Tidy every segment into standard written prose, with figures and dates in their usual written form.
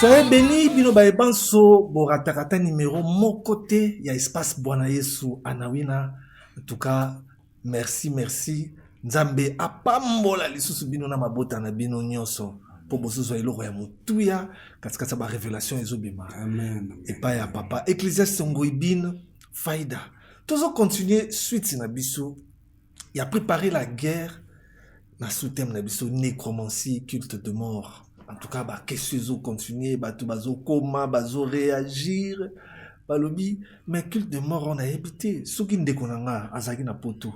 Soyez bénis, bino baebanso, boratakata numéro mon côté, il y a espace Bwana Yesu Anawina. En tout cas, merci. Nzambe apambola lisusu bino na mabota na bino nyonso. Po bosozo eloko ya mutuya, katikati ba révélation ezobima. Amen. Et pas ya papa. Ecclésiaste ngoibine faida. Tozo continuer suite na biso. Il a préparé la guerre na sous-thème na biso nécromancie, culte de mort. En tout cas, qu'est-ce que continuer, tout bazo coma, bazo réagir, balobi, mais culte de mort on a évité. Ce qui ne déconnanga, azaki na poto.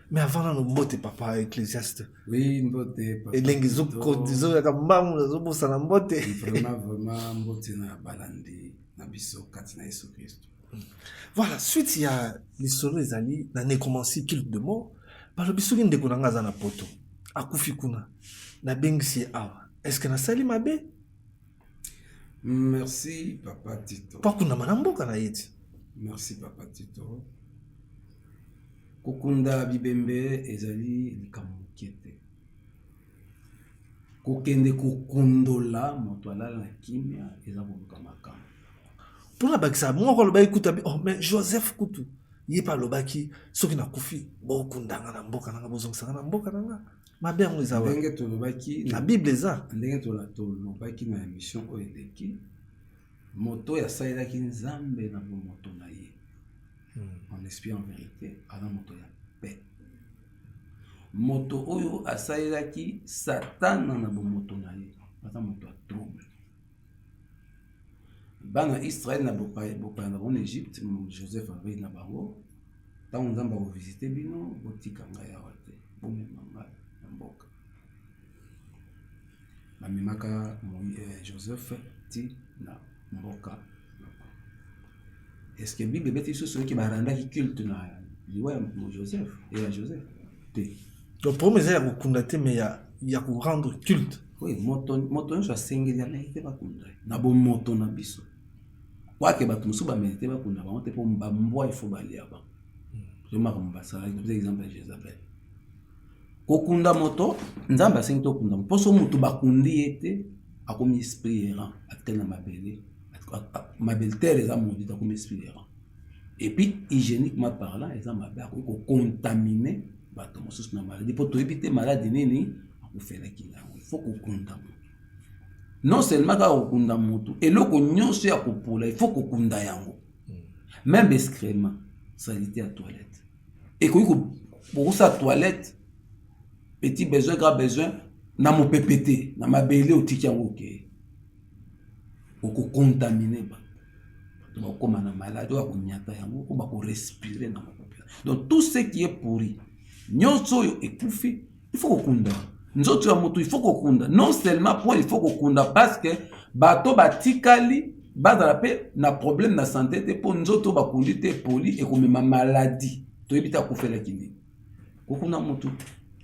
Mais avant là, nous mbote papa ecclésiaste. Oui, mbote papa. Et lengizo kodizo ya kambamu na zobo sana mbote. Vraiment mbote na balandi na biso kati na Yesu Christ. Voilà, suite il y a les solos ezali na nécromancie culte de mort. Balobi ce qui ne déconnanga za na poto. Akufi kuna. Na bengisi awa. Est-ce que na sali mabe? Merci papa Tito. Pas kuna manamboka na yeti. Merci papa Tito. Kokunda bibembe ezali likambo kiete. Kokende kokundola moto alala na kimia ezabo makambo. Pour la bakisa moko loba ikuta oh mais Joseph Kutu yi pa lobaki soki na kufi bo kundanga na mboka nanga bozongisa na mboka nanga. Mabe yango ezawa. Ndenge tolobaki la Bible eza. Ndenge tolobaki na émission oyedeki moto ya sailaki nzambe na moto na ye. En esprit en vérité, ala moto ya paix. Moto oyo asailaki Satan na moto na ye. Ata moto ya trouble. Bana Israël na bopa na bon Égypte, Joseph avait na bango. Tant nzamba ko visiter bino, botika ngaya wate. Bomemanga mboka. Mamimaka Joseph ti na mboka. Est-ce que Bible beti so qui baranda qui culte na liwa Joseph et à Joseph? Donc pour mes airs kundate mais ya ko rendre culte. Oui, moto so sengeli na ite ba kunda. Na bo moto na biso. Kwa ke batu musuba medite ba kunda ba monte po mbwa il faut bali aba. Je maramba ça, par exemple Jézabel. Kokunda moto nzamba sengi to kunda poso mutu bakundi ete akomi esprit errant atena mabele mabele terre za modi akomi esprit errant et puis hygiéniquement parlant eza mabe ko contaminer bato mosusu na maladie po to éviter maladie nini akufela kila il faut kokunda non seulement ka kokunda moto eloko nyonso ya kopola il faut kokunda yango même excrément salité à toilette et ko sa toilette petit besoin, grand besoin, na mo pépété, na ma belé au tiki yango ke. Oko contaminé ba. Donc comme na maladie ou nyata yango, ko ba ko respirer na population. Donc tout ce qui est pourri, nyonso yo ekufi, il faut kokunda. Nzoto ya moto il faut kokunda. Non seulement pour il faut kokunda parce que bato batikali ba la paix na problème na santé te pour nzoto ba kundi te poli et comme ma maladie. To ebita ko fela kini. Kokunda moto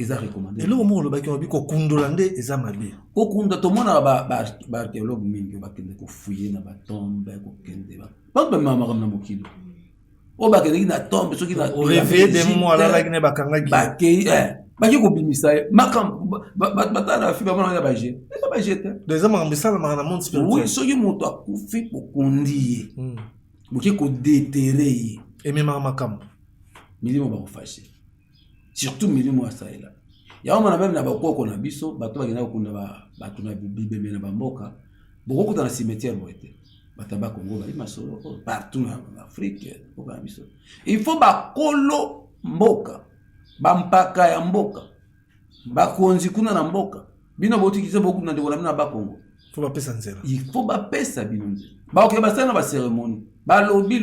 ils ont recommandé. Et là, au moment où on a dit qu'on kundolande, ils ont mabi. Kokunda, tout le monde a archéologue mingi, ba kende ko fouiller na ba tombe, ko kende ba. Pas même maman comme na mokilo. O ba kende na tombe, ceux qui na. Au réveil des mots là là qui ne ba kanga gi. Ba ke ba ki ko bimisa makam ba ta na fi ba mona ba je. Ba je te. Des hommes en message na monde spirituel. Oui, ceux qui montent à kufi ko kundi. Bo ki ko déterrer. Et même makam. Milimo ba ko fâcher. Surtout milimo asaila. Ya wana même na bakoko na biso bato bagenda kokunda bato na bible na bamboka boko dans le cimetière moete bataba Congo bali masolo partout en Afrique boko na biso il faut bakolo mboka bampaka ya mboka bakonzi kuna na mboka bino botikise boku na ndeko na ba Congo faut ba pesa nzela il faut ba pesa bino nzela ba ok ba sana ba cérémonie ba lobby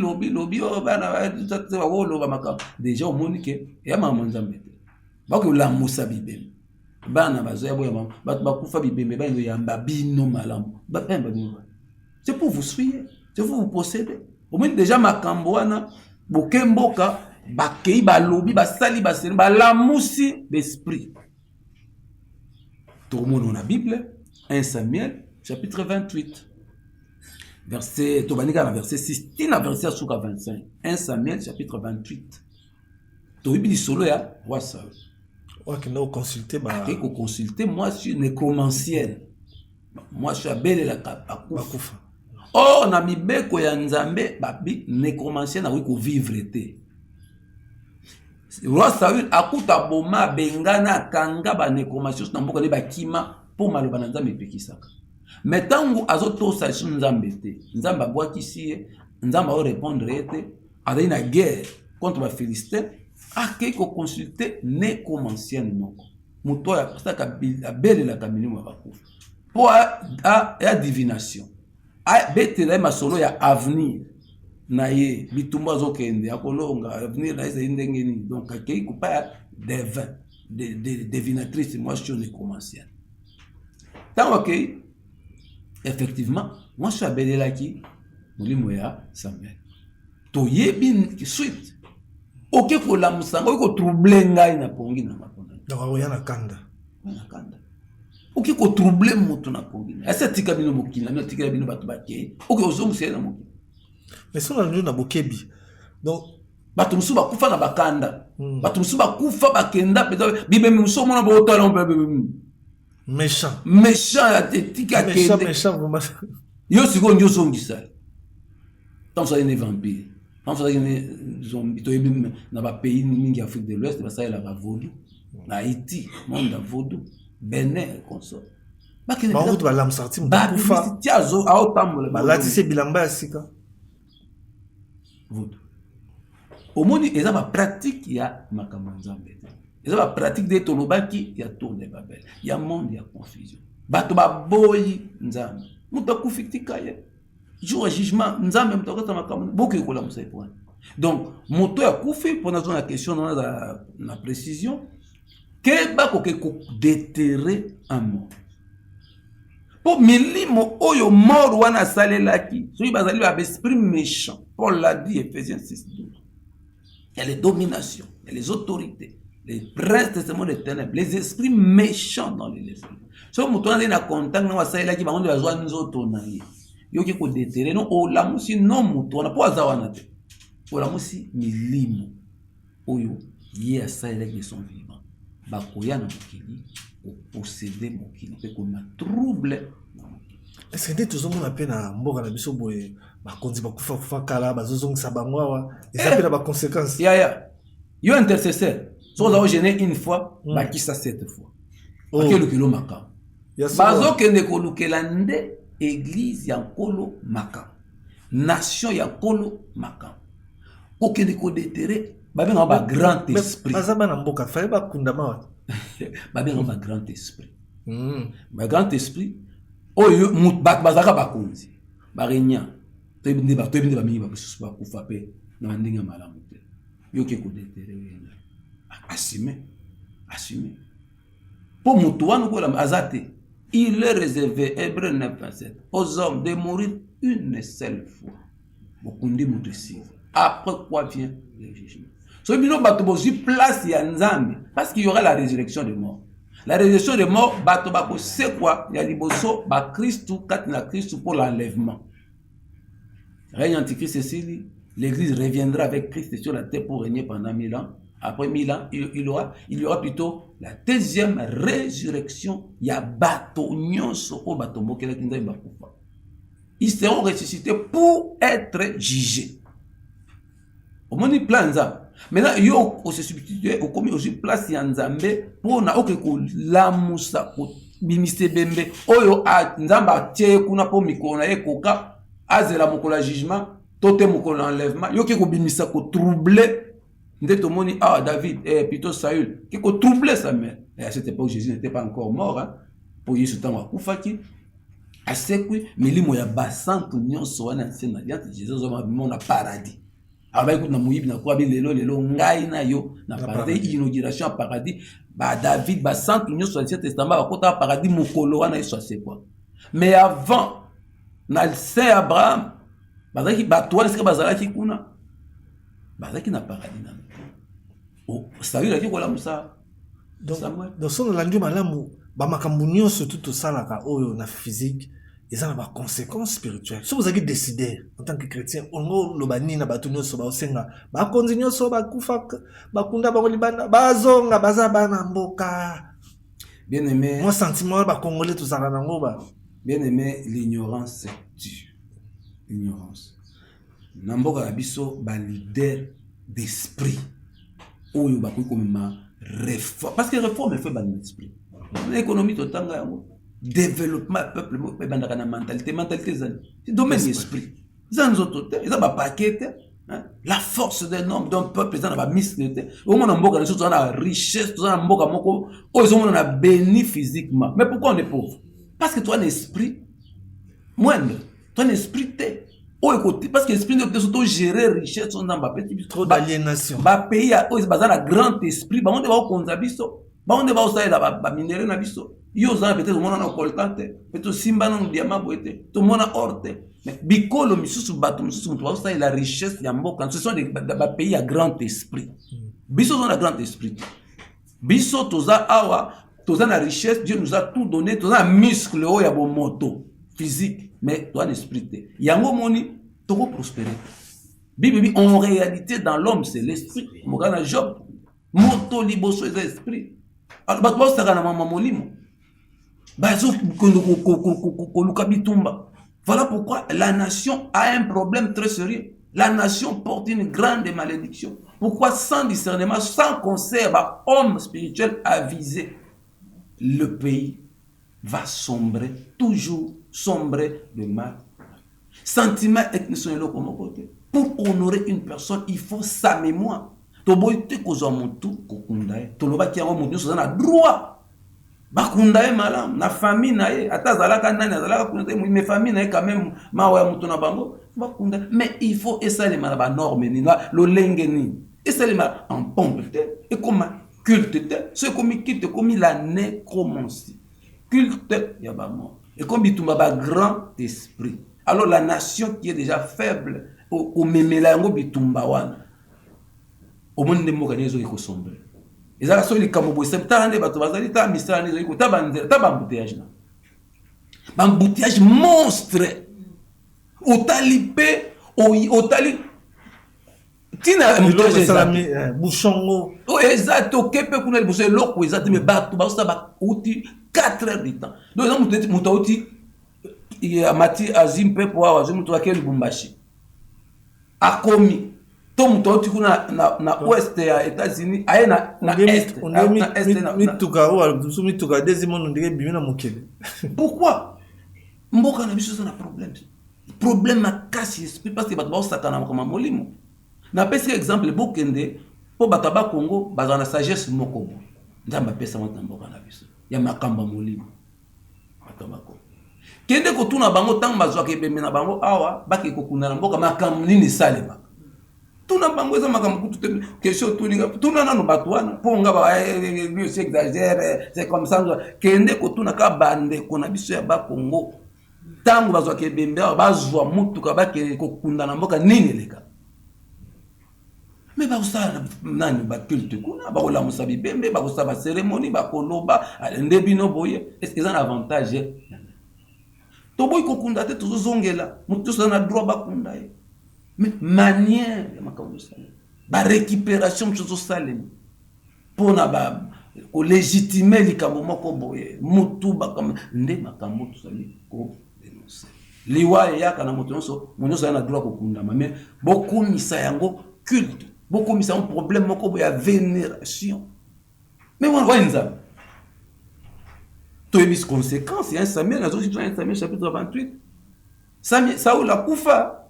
o bana ba wolo ba maka déjà au monique ya mama nzambe bako la musa bibembe bana bazoya boya bato bakufa bibembe bano yamba bino malamu bapemba bino c'est pour vous suivre c'est pour vous posséder au moins déjà makambo wana bokemboka bakei balobi basali baseli balamusi d'esprit tout le monde na Bible 1 Samuel chapitre 28 verset tobanika na verset 6 tina verset suka 25 1 Samuel chapitre 28 to bibli solo ya roi Saül. Ouais, que nous consulter bah. Consulter moi sur nécromancienne. Moi je suis abelé la bakufa. Bakufa. Or na mibeko ya nzambe babi nécromancien na ko vivre te. Roi Saül akuta boma bengana kanga ba nécromancien na mboka le bakima pour maloba na nzambe pekisaka. Mais tangu azotosa shi nzambe te. Nzambe abwakisi ye, nzambe o répondre ete, azali na guerre contre ba Philistins, ake ko consulter nécromancien moko. Muto ya saka abele la kamilimu bakufa. Pour a divination. A betela masolo ya avenir na ye bitumba zokende akolonga avenir na ese ndengeni donc akei kupa devin de divinatrice moi je suis nécromancien. Tant ok effectivement moi je suis abelela ki molimo ya Samuel to yebi suite ok ko la musanga ko troubler ngai na pongi na mapona donc oyana kanda ok ko troubler moto na pongi asa tika bino mokila na tika bino bato bakei ok ozo musela mokila mais son allo na bokebi donc bato musu bakufa na bakanda bato musu bakufa bakenda peza bibe musu mona bo talon méchant ya tika kende méchant vraiment yo siko ndio songisa tant ça une vampire tant ça une zombie to yebi na ba pays mingi Afrique de l'Ouest ba ça la vaudou na Haïti monde da vaudou Benin consort bakene ba route ba lam sorti mukufa tiazo a otambola ba lati se bilamba ya sika vaudou omoni eza ba pratique ya makamanzambe eza ba pratique de tolobaki ya tour de Babel ya monde ya confusion bato ba boyi nzambe muta kufitika ye jour jugement nzambe mutaka makambo boke kola musaipo donc moto ya kufi pona zona question na précision que ba ko déterrer un mort pour milimo oyo mort wana salelaki so bazali ba esprit méchant Paul l'a dit Ephésiens 6:12 il y a les dominations il y a les autorités les princes de ce monde des ténèbres les esprits méchants dans les esprits so moto wana na contact na wasalelaki ba monde bazwa nzoto na ye yoki ko déterrer non o la musi non moto wana po azawana te o la musi milimo oyo ye asalelaki son vivant bakoya na mokili posséder mokili pe ko na trouble est-ce que tout le monde a peine à mboka na biso boye bakonzi bakufa kala bazozongisa bango awa eza pe na ba conséquences ya yo intercesseur so za gêner une fois bakisa 7 fois akelo kilo maka bazokende kolukela nde église ya nkolo maka nation ya nkolo maka okende ko déterrer babenga ba grand esprit bazaba na mboka fallait ba kundama wa babenga ba grand esprit ba grand esprit oyo mut bazaka bakonzi barenya tebinde ba mingi ba kususu ba kufa pe na ndinga malamu te yoke ko déterrer assumer pour mutu wana ko la azate il est réservé Hébreux 9:7 aux hommes de mourir une seule fois bokundi mutu si après quoi vient le jugement. So bino bato bozi place ya nzambe parce qu'il y aura la résurrection des morts. La résurrection des morts bato bako c'est quoi ya liboso ba Christu kat na Christu pour l'enlèvement. Règne antichrist Cécile, l'église reviendra avec Christ sur la terre pour régner pendant 1000 ans. Après 1000 ans, il y aura plutôt la deuxième résurrection ya bato nyonso o bato mokela kinza bakufa. Ils seront ressuscités pour être jugés. Au moins plan nzambe. Maintenant yo o se substituer au commis aussi place ya nzambe pour na okeko lamusa ko bimise bembe oyo a nzamba tie kuna po mikona ekoka azela mokola jugement tote mokola enlèvement yo ke ko bimisa ko troubler ndeto moni David plutôt Saül qui ko troubler sa mère et à cette époque Jésus n'était pas encore mort hein, pour Yesu tango akufaki asekwi milimo ya basantu nyonso wana nsena alliance Jésus zo mona paradis. Alors écoute na muyibi na kwa bi lelo ngai na yo na paradis inauguration paradis ba David ba santu nyonso ancien testament ba kota paradis mokolo wana eso c'est quoi. Mais avant na Saint Abraham bazaki ba toi est-ce que bazalaki kuna bazaki na paradis na oh Saül aki kola musa donc dans son landu malamu ba makambu nyonso tout salaka oyo na physique ils ont des conséquences spirituelles. Si vous avez décidé, en tant que chrétien, on a bani na batu nyonso ba osenga, ba konzi nyonso ba kufa, ba kunda ba libana, ba zonga baza bana mboka. Bien aimé. Moi sentiment ba congolais tout ça na ngoba. Bien aimé, l'ignorance tue. L'ignorance. Namboka na biso ba leader d'esprit. Oyo ba koyi komema réforme. Parce que réforme fait ba l'esprit. L'économie totanga yango. Développement peuple mo pe bandaka na mentalité zani. C'est domaine d'esprit. Zan zotote, ils ont ba paquet. La force d'un homme, d'un peuple, ils ont ba misnete. Au moins namboka na soto na richesse, tout ça namboka moko. Oh ils ont na béni physiquement. Mais pourquoi on est pauvre? Parce que toi un esprit moindre. Toi un esprit t'es. Parce que l'esprit de surtout gérer richesse dans ma petite trop d'aliénation. Ba pays a basé na grand esprit, ba on va konza biso. Ba on va osailler ba minerai na biso. Yo za peut-être mona na coltante, peut-être simba na diamant boete, to mona orte. Mais bikolo misusu bato misusu mtu osailler la richesse ya mboka, ce sont des pays à grand esprit. Biso dans la grand esprit. Biso toza awa, toza na richesse, Dieu nous a tout donné, toza muscle o ya bo moto physique. Mais toi l'esprit te yango moni toko prospérer bibi en réalité dans l'homme c'est l'esprit mogana Job moto liboso est l'esprit alors ba ko saka na mama molimo ba zo ko luka bitumba. Voilà pourquoi la nation a un problème très sérieux. La nation porte une grande malédiction. Pourquoi sans discernement, sans conseil, homme spirituel avisé, le pays va sombrer, toujours sombrer de mal. Sentiment ethnique est comme côté. Pour honorer une personne, il faut sa mémoire. Toboite kozo mutu kokundae. Toloba ki yango mutu so na droit. Bakundae malam na famille na ye atazalaka nani azalaka kundae mais famille na ye quand même mawa mutu na bango bakundae. Mais il faut essayer les malaba normes ni lo lengeni. Essayer les malaba en pompe et comme culte ce comme quitte comme la nécromancie. Culte ya ba mort. Et comme bitumba ba grand esprit. Alors la nation qui est déjà faible au memela yango bitumba wana. Au monde de Moganezo iko sombre. Ezala so li kamobo septande bato bazali ta misala nezo iko ta banzela ta bambouteillage na. Bambouteillage monstre. Otalipe otali tina embouteillage bouchongo. O exacto kepe kuna li bouchongo loko exacto me bato ba ba uti 4 heures de temps. Donc on muta uti Mati Azim pepo wa Azim mutu akeli Lubumbashi. Akomi to mutu oti kuna na ouest ya États-Unis aye na est na mituka wa mituka deuxième monde ndenge bimina mokele. Pourquoi mboka na biso na problème. Problème na kasi esprit parce que bato ba sakana kama molimo. Na pesi exemple bokende po bato ba Congo bazana sagesse moko. Ndamba pesa mata mboka na biso. Ya makamba molimo. Bato ba Congo. Kende ko tuna bango tang bazwa ke bembe na bango awa baki ko kuna na mboka makam nini salema. Tuna bango eza makam kutu te question tulinga tuna nanu batwana ponga ba lui c'est exagère c'est comme ça kende ko tuna ka bande ko na biso ya ba Congo tangu bazwa ke bembe awa bazwa mutu ka baki ko kunda na mboka nini leka. Mais ba usala nani ba culte kuna ba kola musabi bembe ba kosaba cérémonie ba koloba ndebino boye est-ce qu'ils ont un avantage? Toboy kokunda te tozongela mutu so na droit bakunda ye mais manière ya makambo salem ba récupération mchozo salem pona ba ko légitimer likambo moko boye mutu bakam nde makambo tosali ko dénoncer liwa ya kana mutu so monyoso na droit kokunda mais beaucoup misa yango culte beaucoup misa un problème moko boye ya vénération mais on voit nza to ebis conséquences il y a un Samuel dans Samuel chapitre 28 Saoul a kufa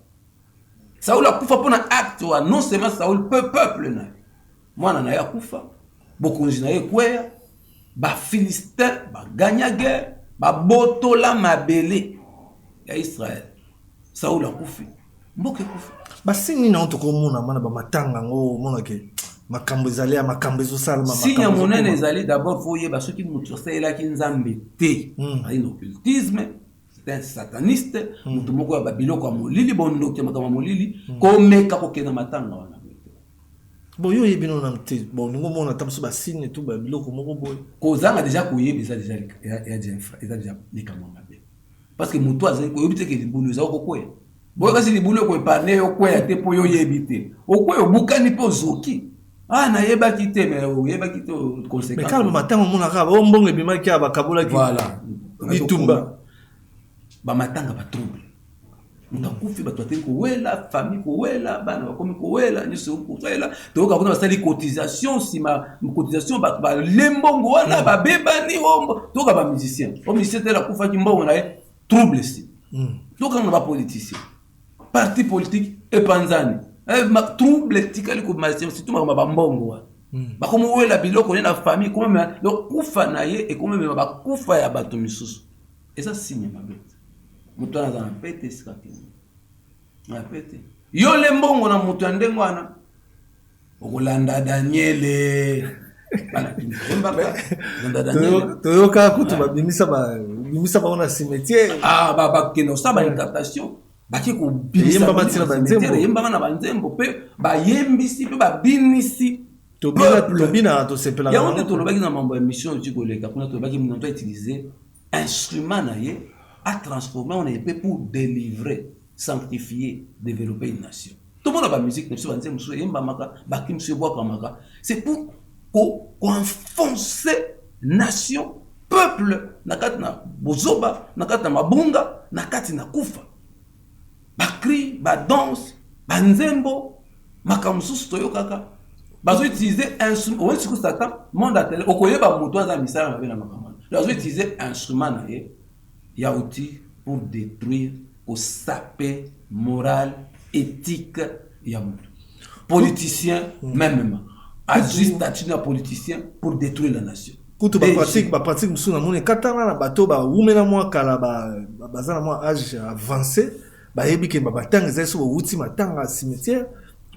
pour un acte non seulement Saoul peuple na mwana na ya kufa bokonzi na ye kwea ba Philistin ba gagna guerre ba botola mabele ya Israël Saoul a kufi mboke kufa basini na ntoko mona mana ba matanga ngo mona ke makambo ezali makambo ezosalama si ya monene ezali d'abord faut yeba soki mutu osalelaki nzambe te ayi na occultisme c'est un sataniste mutu moko ya babiloko ya molili bondoki ya makambo ya molili komeka kokenda matanga wana bon yo yebi no na mte bon ningo mona tamso basine tu babiloko moko boy kozanga déjà koyeba déjà déjà likambo mabe parce que mutu azali koyebi te ke libulu ezali kokwea boye kasi libulu ekoepane yo kwea te po yo yebi te okwea obukani mpe ozoki na yeba kite mais yeba kite conséquence mais calme matin on mona ka mbongo ebimaki aba kabola ki voilà bitumba bamatanga batrouble mutu akufi bato bateli kowela famille kowela bana bakomi kowela nyonso kowela toyoka kuna basali cotisation nsima cotisation bato balembongo wana babebani toyoka bamusicien omusicien tela akufaki mbongo na ye trouble si tokanga na bapoliticien parti politique epanzani trouble tikali komasicien surtout makoma bambongo wana bakomi owela biloko ne na famille komemema donc kufa na ye ekomemema bakufa ya bato misusu eza signe mabe mutu wana aza na pete esika kende na pete yo le mbongo na mutu ya ndenge wana okolanda Daniele toyoka kutu babimisa bango na cimetière bakende osala baincantation baki kobimisa yembanga na banzembo mpe bayembisi mpe babinisi yango nde tolobaki na mambo ya mission oti koleka kuna tolobaki moto autilize instrument na ye atransforme on epé pour délivrer sanctifier développer une nation tout le monde a musique na biso banzembo mosusu eyembamaka baki mosusu ebwakamaka c'est pour koenfoncer nation peuple na kati na bozoba na kati na mabunga na kati na kufa bakri badanse banzembo makambo mosusu toyokaka bazoutiliser instrument oyo sikoyo satan monde atele okoyeba moto aza misala mabe na makambo bazoutiliser instrument na ye ya outil pour détruire kosape morale éthique ya moto politicien même agit statut na politicien pour détruire la nation kutu bapratique mosusu na moni katana na bato bawumela mwa kala baza na mwa age avancé bayebi ke babatanga ezali so bawuti matanga ya cimetière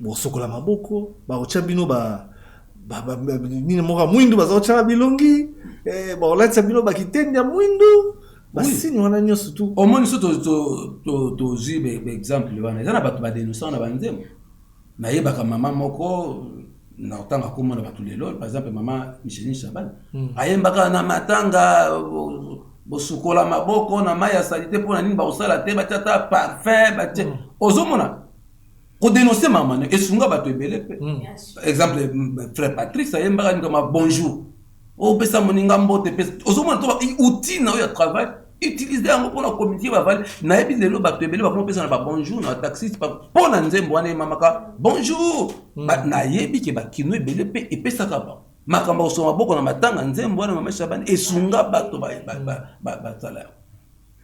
bosokola maboko baotya bino nini moka mwindu bazaotya bilongi baolatisa bino bakitendi ya mwindu basini wana nyonso tu omoni so tozwi baexemple wana eza na bato badénonçant na banzembo nayebaka mama moko na otanga komona bato lelo par exemple mama Micheline Chaban ayembaka na matanga bosukola maboko na mai ya salite mpona nini baosala te batiata parfum batie ozomona kodénoncer mama ne esunga bato ebele pe exemple frère Patrice ayembaka ni kama bonjour opesa moninga mbote pesa ozomona to outil na yo ya travail utiliser yango mpona communiquer bavali nayebi lelo bato ebele bakoma pesa na ba bonjour na taxi mpona nzembo wana emamaka bonjour nayebi ke bakino ebele pe epesaka ba makambo osoma boko na matanga nzembo wana mama Shabani esunga bato basala yango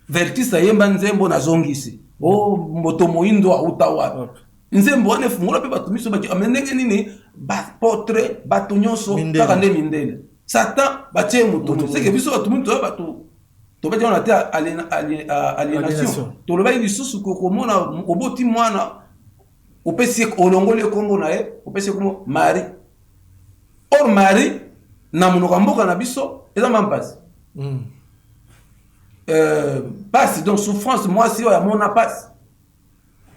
vertis ayemba nzembo nazongisi moto moindo auta wapi nzembo wana efungola mpe bato miso baki ndenge nini baportrait bato nyonso kaka nde mindele satan batie moto seke biso bato mingi toya bato tobeti wana te aliénation tolobaki lisusu kokomona oboti mwana opesi olongoli ekombo na ye opesi ekombo mari or mari na monoko mboka na biso eza mampasi pasi donc souffrance mwasi oyo amona pasi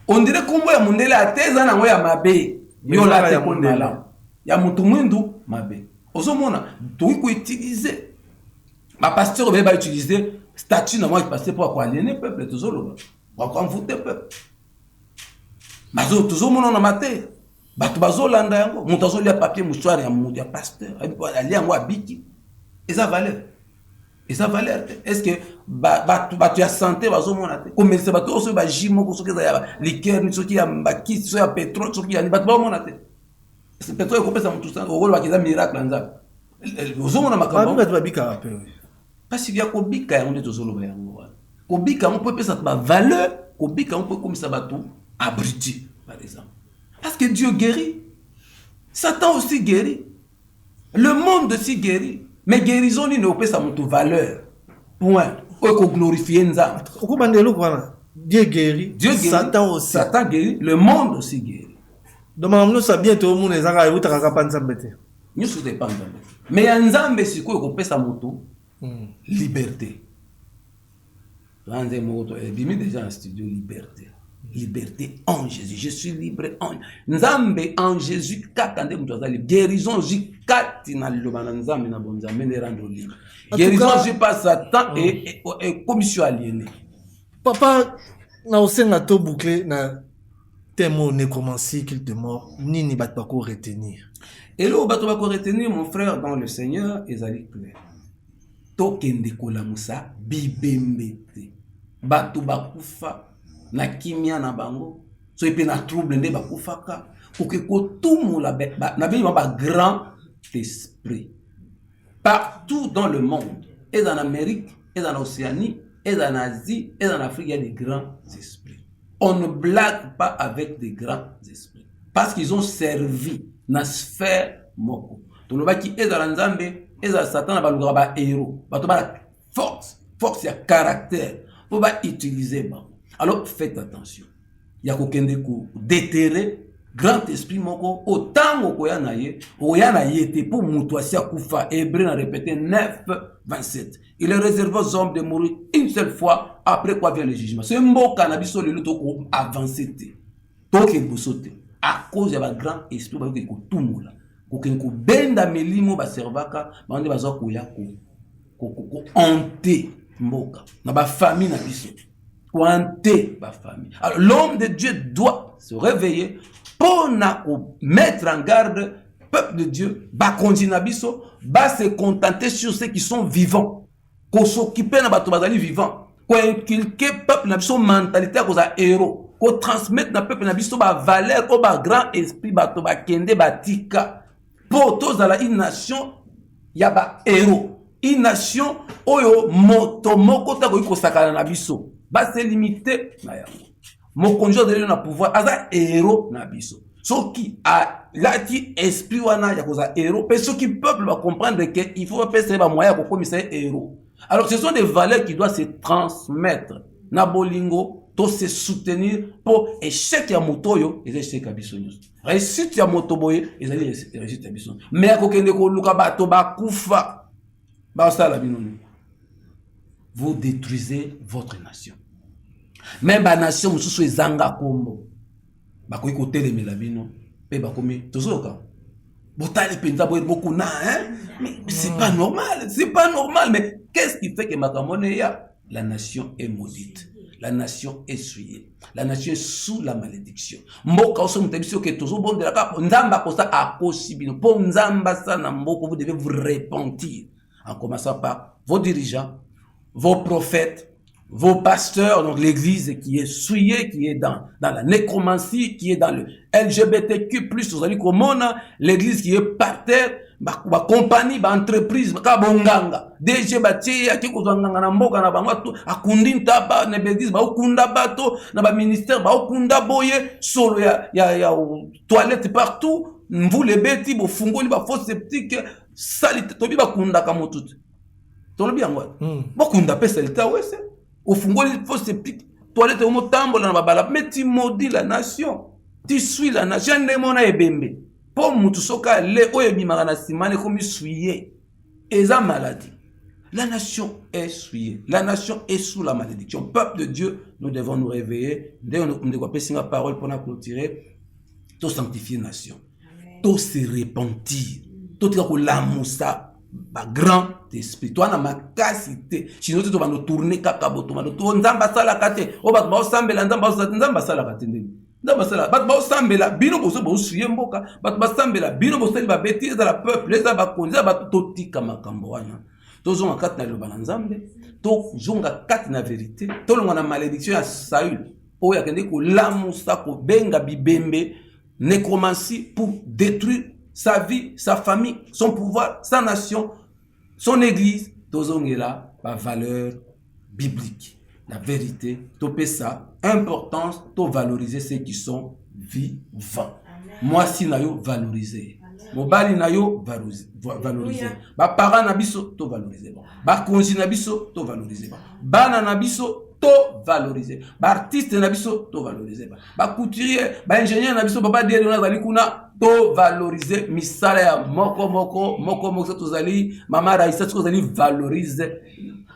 on dirait kombo ya mundele ateza nango ya mabe yo la te kondala ya mutu mwindu mabe ozomona toki koutiliser bapasteur obele bautiliser statut na mwa pasteur mpo akoaliene peuple tozoloba bakoenvoûte peuple tozomona na mateya bato bazolanda yango moto azolia papier mouchoir ya pasteur alia yango abiki eza valeur te est-ce que bato ya santé bazomona te komelisa bato oyo soki baji moko soki eza ya liqueur soki ya bakisi soki ya pétrole soki ya bato bazomona te pétrole ekopesa motu okolobaka eza miracle ya nzambe ozomona makambo bato babikaka pe pasi ya kobika yango nde tozoloba yango wana kobika yango mpo epesa bavaleur kobika yango mpo ekomisa bato abruti par exemple parce que Dieu guérit Satan aussi guérit le monde aussi guérit mais guérison nini opesa moto valeur point oyo koglorifie nzambe okobanda eloko wana Dieu guérit Satan guérit le monde aussi guérit donc makambo nyonso ya bien toomona ezaka eutaka kapa nzambe te nyonso te epa nzambe mais ya nzambe sikoyo ekopesa moto liberté nzambe moko ebimi déjà na studio liberté en Jésus je suis libre en nzambe en Jésus kaka nde moto aza libre guérison ozwi kati na liloba na nzambe na bonzambe nde rendre libre guérison ozwi pa Satan et commission aliénée papa na osenga to boucler na temo nécromancie qu'il te mort nini bato bako retenir elo bato bako retenir mon frère dans le Seigneur ezali clair tokende kolamusa bibembe te bato bakufa na kimia na bango so epe na trouble nde bakufaka koke kotumula na bino ba grand esprit partout dans le monde et en Amérique et en Océanie et en Asie et en Afrique il y a des grands esprits. On ne blague pas avec des grands esprits parce qu'ils ont servi na sphère moko tolobaki ezala nzambe ezala satan ba lugara ba héros bato ba force ya caractère pour ba utiliser ba. Alors faites attention. Ya kokende ko déterrer grand esprit moko autant koyana ye te pour mutu asia kufa. Hébreu na répété 9:27. Il est réservé aux hommes de mourir une seule fois après quoi vient le jugement. C'est mboka na biso le to ko avancer te. Toke bosote à cause ya ba grand esprit ba ko tumula. Kokende ko benda melimo ba servaka bande bazo koya ko hanter mboka na ba famille na biso. Hanter ba famille. Alors l'homme de Dieu doit se réveiller pour mettre en garde peuple de Dieu, ba continuer biso, ba se contenter sur ceux qui sont vivants, ko s'occuper na bato bazali vivants, ko inculquer peuple na biso mentalité ko za héros, ko transmettre na peuple na biso ba valeur ko ba grand esprit bato ba kende ba tika pour tous dans une nation ya ba héros, une nation oyo moto moko ta ko sakana na biso, ba se limiter na yango. Mon conjoint de na pouvoir aza héros na biso. Ce qui a lati esprit wana ya koza héros, mais ceux qui peuple va comprendre que il faut pas faire ba moyen pour commissaire héros. Alors ce sont des valeurs qui doivent se transmettre na bolingo to se soutenir pour échec ya motoyo et échec ya biso nyos. Réussite ya motoboye et réussite ya biso. Mais ko kende ko luka bato ba kufa ba sala binono. Vous détruisez votre nation. Même la nation mususu ezanga kombo bakoki kotelemela bino pe bakomi tozoka botale penza boye beaucoup na mais c'est pas normal mais qu'est-ce qui fait que makamone ya la nation est maudite, la nation est souillée, la nation est sous la malédiction mboka oso mutabiso que tozo bondela ka nzamba kosa akosi bino po nzamba sana mboko vous devez vous repentir en commençant par vos dirigeants, vos prophètes, vos pasteurs, donc l'église qui est souillée, qui est dans la nécromancie, qui est dans le LGBTQ+, vous allez comment l'église qui est par terre, ba compagnie, ba entreprise, ba bonganga, DG ba tchia ki ko zanganga na mboka na bango akundi ntaba na l'église ba okunda bato na ba ministère ba okunda boye solo ya toilette partout, vous les bêtis bo fungoli ba fosse septique salite tobi ba kunda ka motutu. Tolobi yango. Bokunda pesa lita wese. Au fond, il faut se piquer. Toilette au mot tambour dans la balade. Mais tu maudis la nation. Tu suis la nation. Ne mona ebembe. Pour mutusoka le oyebi marana simane comme souillé. Et ça maladie. La nation est souillée. La nation est sous la malédiction. Peuple de Dieu, nous devons nous réveiller. Dès qu'on nous doit passer la parole pour nous clôturer. Tout sanctifier nation. Tout se repentir. Tout la moussa. Ba grand esprit toi na makasité sinon tu vas nous tourner kaka boto ma to nzamba sala kate o ba sambela nzamba sala kate ndeni nzamba sala ba sambela bino boso bo suye mboka ba sambela bino boso ba bêtise dans la peuple les ba konza ba totika makambo wana to zonga kate na loba na nzambe to zonga kate na vérité to longa na malédiction ya Saül o ya kende ko lamusa ko benga bibembe nécromancie pour détruire sa vie, sa famille, son pouvoir, sa nation, son église, tozongela, la valeur biblique, la vérité, topé ça, importance, to valoriser ceux qui sont vivants. Moi, si nayo valoriser. Mobali nayo valoriser. Ba parents nabiso to valoriser. Ba konji nabiso to valoriser. Bana nabiso to valoriser. Ba artiste nabiso to valoriser. Ba couturier, ba ingénieur nabiso baba dire na zali kuna to valoriser misala ya moko tozali mama Raissa tozali valoriser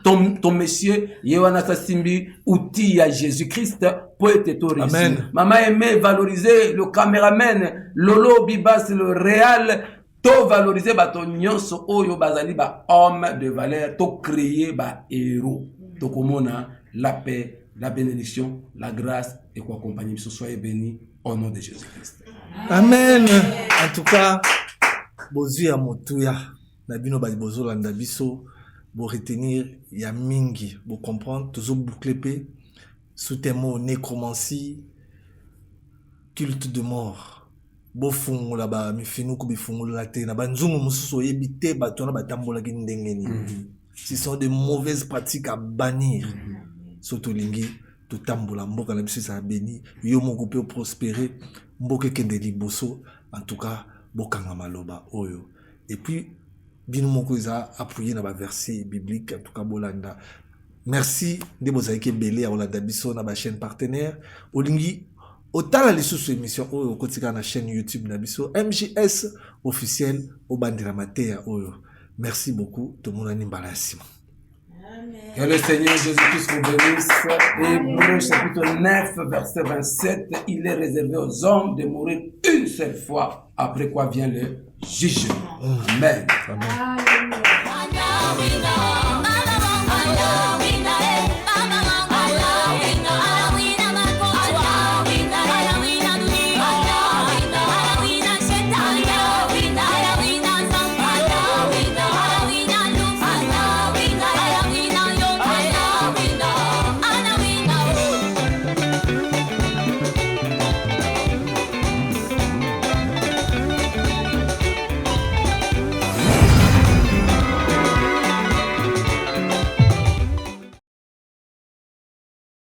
ton monsieur yewana sasimbi outil ya Jésus-Christ pour être autorisé. Maman aimait valoriser le caméraman Lolo Bibas le réal to valoriser bato nyonso oyo bazali ba homme de valeur to créer ba héros to komona la paix, la bénédiction, la grâce et quoi accompagner soyez bénis au nom de Jésus-Christ. Amen. En tout cas, bozu ya motuya na bino ba bozo landa biso Pour retenir, il y a mingi. Pour comprendre, toujours boucler pe. Sous tes mots, nécromancie, culte de mort. Bo fungo là-bas, mi finu ko bi fungo la te na banzungu mususu yebite bato na batambola ki ndengeni. Ce sont de mauvaises pratiques à bannir. Soto lingi to tambola mboka na biso sa béni, yo moko pe prospérer, mboka kende liboso, en tout cas bokanga maloba oyo. Et puis bino moko za appuyé na ba verset biblique, en tout cas bolanda. Merci de bozaike belé à olanda biso na ba chaîne partenaire. Olingi otala lisusu émission oyo kotika na chaîne YouTube na biso MJS officiel au bandira matea oyo. Merci beaucoup tout le monde ani mbalasima. Que le Seigneur Jésus-Christ vous bénisse. Hébreux chapitre 9 verset 27, il est réservé aux hommes de mourir une seule fois, après quoi vient le jugement. Amen. Amen.